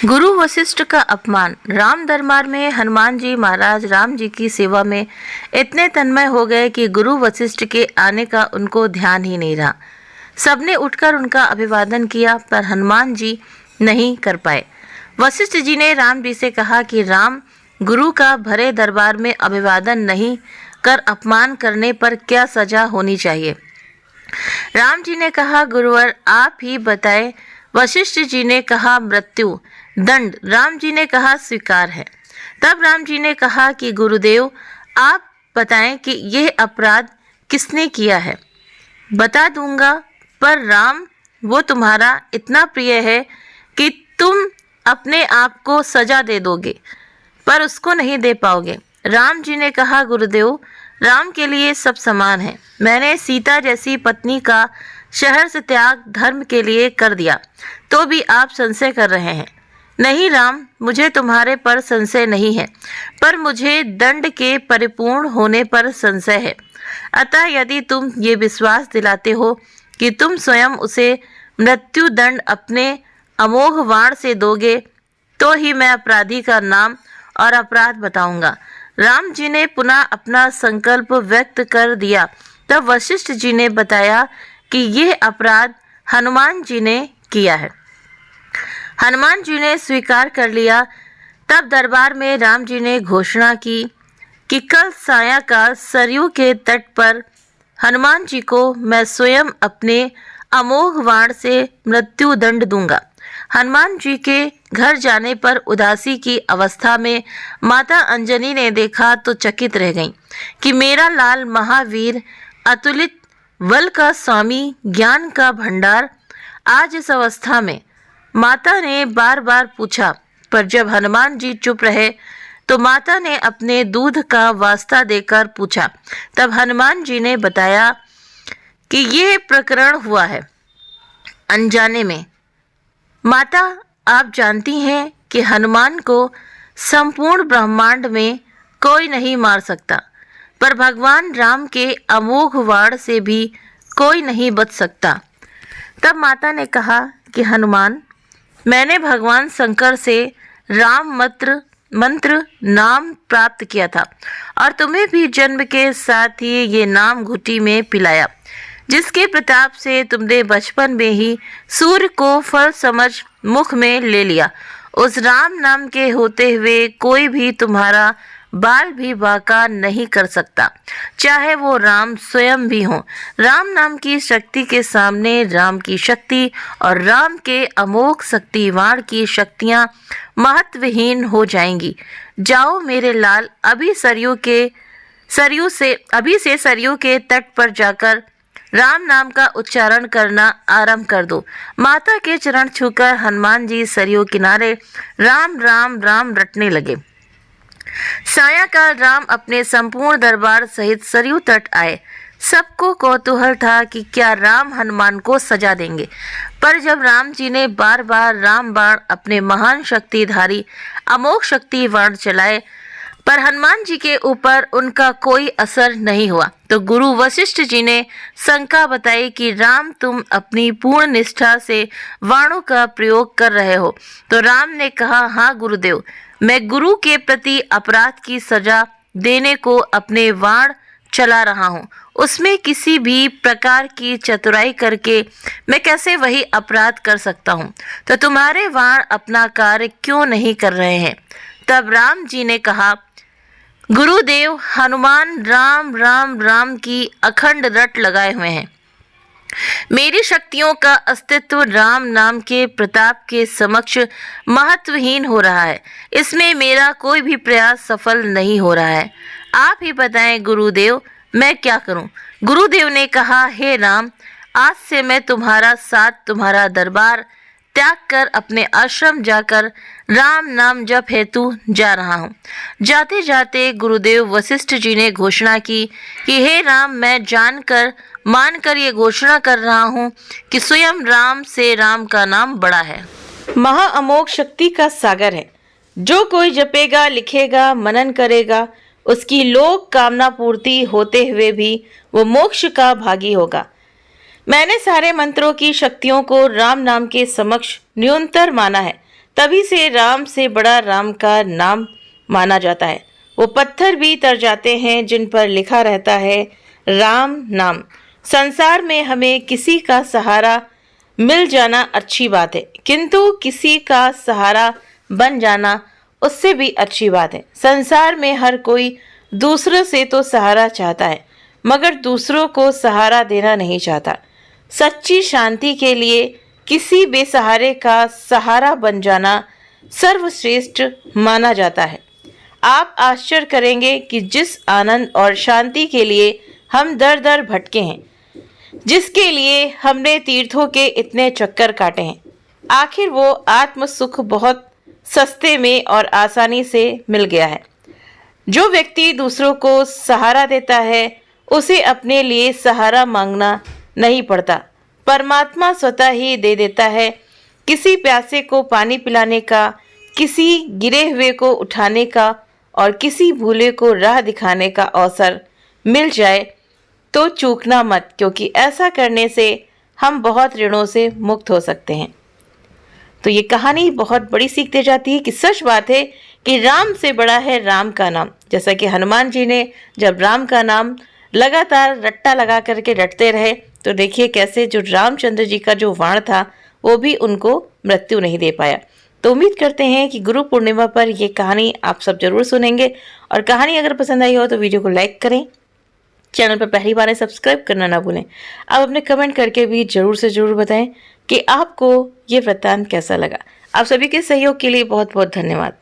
गुरु वशिष्ठ का अपमान। राम दरबार में हनुमान जी महाराज राम जी की सेवा में इतने तन्मय हो गए कि गुरु वशिष्ठ के आने का उनको ध्यान ही नहीं रहा। सबने उठकर उनका अभिवादन किया पर हनुमान जी नहीं कर पाए। वशिष्ठ जी ने राम जी से कहा कि राम, गुरु का भरे दरबार में अभिवादन नहीं कर अपमान करने पर क्या सजा होनी चाहिए। राम जी ने कहा, गुरुवर आप ही बताएं। वशिष्ठ जी ने कहा, मृत्यु दंड। राम जी ने कहा, स्वीकार है। तब राम जी ने कहा कि गुरुदेव आप बताएं कि यह अपराध किसने किया है। बता दूंगा, पर राम वो तुम्हारा इतना प्रिय है कि तुम अपने आप को सजा दे दोगे पर उसको नहीं दे पाओगे। राम जी ने कहा, गुरुदेव राम के लिए सब समान है। मैंने सीता जैसी पत्नी का शहर से त्याग धर्म के लिए कर दिया तो भी आप संशय कर रहे हैं। नहीं राम, मुझे तुम्हारे पर संशय नहीं है, पर मुझे दंड के परिपूर्ण होने पर संशय है। अतः यदि तुम ये विश्वास दिलाते हो कि तुम स्वयं उसे मृत्यु दंड अपने अमोघ वाण से दोगे तो ही मैं अपराधी का नाम और अपराध बताऊंगा। राम जी ने पुनः अपना संकल्प व्यक्त कर दिया। तब वशिष्ठ जी ने बताया कि यह अपराध हनुमान जी ने किया है। हनुमान जी ने स्वीकार कर लिया। तब दरबार में राम जी ने घोषणा की कि कल सायंकाल सरयू के तट पर हनुमान जी को मैं स्वयं अपने अमोघ वाण से मृत्यु दंड दूंगा। हनुमान जी के घर जाने पर उदासी की अवस्था में माता अंजनी ने देखा तो चकित रह गईं कि मेरा लाल महावीर, अतुलित बल का स्वामी, ज्ञान का भंडार आज इस अवस्था में। माता ने बार बार पूछा, पर जब हनुमान जी चुप रहे तो माता ने अपने दूध का वास्ता देकर पूछा। तब हनुमान जी ने बताया कि यह प्रकरण हुआ है अनजाने में। माता, आप जानती हैं कि हनुमान को संपूर्ण ब्रह्मांड में कोई नहीं मार सकता, पर भगवान राम के अमोघ वाण से भी कोई नहीं बच सकता। तब माता ने कहा कि हनुमान, मैंने भगवान शंकर से राम मंत्र नाम प्राप्त किया था और तुम्हें भी जन्म के साथ ही ये नाम घुटी में पिलाया, जिसके प्रताप से तुमने बचपन में ही सूर्य को फल समझ मुख में ले लिया। उस राम नाम के होते हुए कोई भी तुम्हारा बाल भी बांका नहीं कर सकता, चाहे वो राम स्वयं भी हो। राम नाम की शक्ति के सामने राम की शक्ति और राम के अमोघ शक्तिवाण की शक्तियां महत्वहीन हो जाएंगी। जाओ मेरे लाल, अभी से सरयू के तट पर जाकर राम नाम का उच्चारण करना आरंभ कर दो। माता के चरण छूकर हनुमान जी सरयू किनारे राम राम राम रटने लगे। सायंकाल राम अपने संपूर्ण दरबार सहित सरयू तट आए। सबको कौतूहल था कि क्या राम हनुमान को सजा देंगे, पर जब राम जी ने बार बार राम बाण अपने महान शक्तिधारी अमोघ शक्ति बाण चलाए पर हनुमान जी के ऊपर उनका कोई असर नहीं हुआ, तो गुरु वशिष्ठ जी ने शंका बताई कि राम, तुम अपनी पूर्ण निष्ठा से वाणों का प्रयोग कर रहे हो। तो राम ने कहा, हाँ गुरुदेव, मैं गुरु के प्रति अपराध की सजा देने को अपने वाण चला रहा हूँ। उसमें किसी भी प्रकार की चतुराई करके मैं कैसे वही अपराध कर सकता हूँ, तो तुम्हारे वाण अपना कार्य क्यों नहीं कर रहे हैं। तब राम जी ने कहा, गुरुदेव, हनुमान राम राम राम की अखंड रट लगाए हुए हैं। मेरी शक्तियों का अस्तित्व राम नाम के प्रताप के समक्ष महत्वहीन हो रहा है। इसमें मेरा कोई भी प्रयास सफल नहीं हो रहा है। आप ही बताएं गुरुदेव, मैं क्या करूं। गुरुदेव ने कहा, हे राम, आज से मैं तुम्हारा साथ, तुम्हारा दरबार त्याग कर अपने आश्रम जाकर राम नाम जप हेतु जा रहा हूँ। जाते जाते गुरुदेव वशिष्ठ जी ने घोषणा की कि हे राम, मैं जानकर मानकर ये घोषणा कर रहा हूँ कि स्वयं राम से राम का नाम बड़ा है, महा अमोघ शक्ति का सागर है। जो कोई जपेगा, लिखेगा, मनन करेगा, उसकी लोक कामना पूर्ति होते हुए भी वो मोक्ष का भागी होगा। मैंने सारे मंत्रों की शक्तियों को राम नाम के समक्ष न्यूनतर माना है, तभी से राम से बड़ा राम का नाम माना जाता है। वो पत्थर भी तर जाते हैं जिन पर लिखा रहता है राम नाम। संसार में हमें किसी का सहारा मिल जाना अच्छी बात है, किंतु किसी का सहारा बन जाना उससे भी अच्छी बात है। संसार में हर कोई दूसरों से तो सहारा चाहता है, मगर दूसरों को सहारा देना नहीं चाहता। सच्ची शांति के लिए किसी बेसहारे का सहारा बन जाना सर्वश्रेष्ठ माना जाता है। आप आश्चर्य करेंगे कि जिस आनंद और शांति के लिए हम दर दर भटके हैं, जिसके लिए हमने तीर्थों के इतने चक्कर काटे हैं, आखिर वो आत्म सुख बहुत सस्ते में और आसानी से मिल गया है। जो व्यक्ति दूसरों को सहारा देता है उसे अपने लिए सहारा मांगना नहीं पड़ता। परमात्मा स्वतः ही दे देता है। किसी प्यासे को पानी पिलाने का, किसी गिरे हुए को उठाने का और किसी भूले को राह दिखाने का अवसर मिल जाए तो चूकना मत, क्योंकि ऐसा करने से हम बहुत ऋणों से मुक्त हो सकते हैं। तो ये कहानी बहुत बड़ी सीख दे जाती है कि सच बात है कि राम से बड़ा है राम का नाम। जैसा कि हनुमान जी ने जब राम का नाम लगातार रट्टा लगा करके रटते रहे, तो देखिए कैसे जो रामचंद्र जी का जो वाण था वो भी उनको मृत्यु नहीं दे पाया। तो उम्मीद करते हैं कि गुरु पूर्णिमा पर ये कहानी आप सब जरूर सुनेंगे, और कहानी अगर पसंद आई हो तो वीडियो को लाइक करें, चैनल पर पहली बार है सब्सक्राइब करना ना भूलें। आप अपने कमेंट करके भी जरूर से जरूर बताएं कि आपको ये वृत्तांत कैसा लगा। आप सभी के सहयोग के लिए बहुत बहुत धन्यवाद।